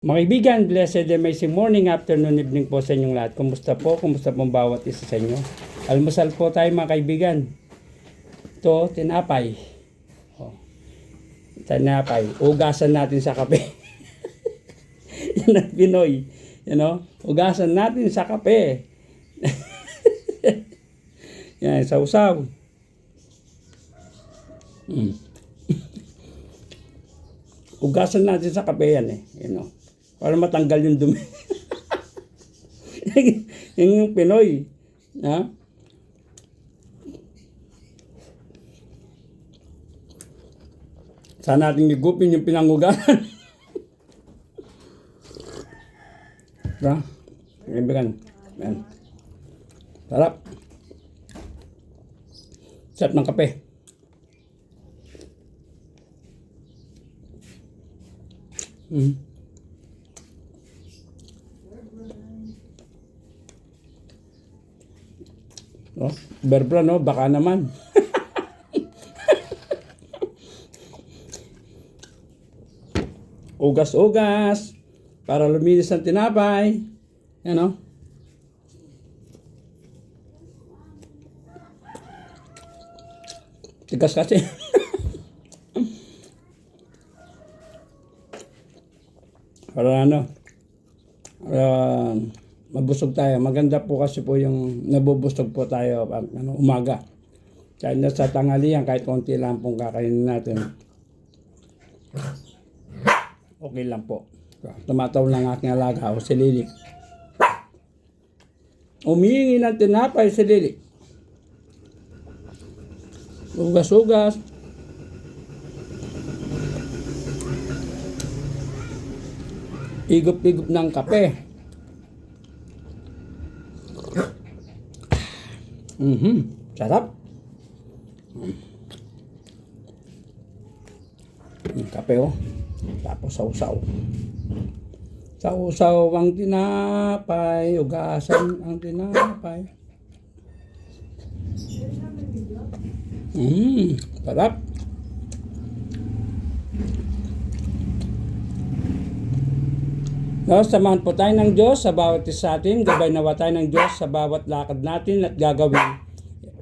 Mga kaibigan, blessed and amazing morning, afternoon, evening po sa inyong lahat. Kumusta po? Kumusta pong bawat isa sa inyo? Almusal po tayo mga kaibigan. Ito, tinapay. Oh, tinapay. Ugasan natin sa kape. Yan ang Pinoy. You know? Ugasan natin sa kape. Yan, sausaw. Ugasan natin sa kape yan eh. You know? Para matanggal yung dumi. Yung Pinoy. Ha? Sana natin igupin yung pinangugasan. Ha? Kaibigan. Yan. Sarap. Sarap ng kape. Oh, berbra no, baka naman. Ugas-ugas para luminis ang tinapay. Yan o. Tigas kasi. Para ano, mabusog tayo. Maganda po kasi po yung nabubusog po tayo umaga. Kahit nasa tanghalian, kahit konti lang pong kakainin natin. Okay lang po. Tumataw lang aking alaga o si Lili. Umihingi ng tinapay si Lili. Ugas-ugas. Igop-igop ng kape. Sarap. Kape oh. Tapos sausaw. Sausaw ang tinapay. Ugasan ang tinapay. Sarap. No, samahan po tayo ng Diyos sa bawat isa atin. Gabay nawa tayo ng Diyos sa bawat lakad natin at gagawin.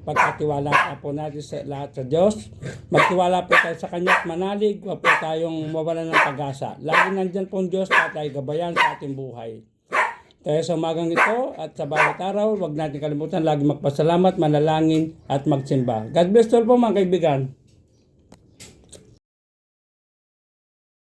Pagkatiwala po natin sa lahat sa Diyos. Magtiwala po tayo sa Kanya at manalig. Huwag po tayong mawalan ng pag-asa. Lagi nandyan po ang Diyos na tayo gabayan sa ating buhay. Kaya sa umagang ito at sa bawat araw, huwag natin kalimutan lagi magpasalamat, manalangin at magsimba. God bless you all po mga kaibigan.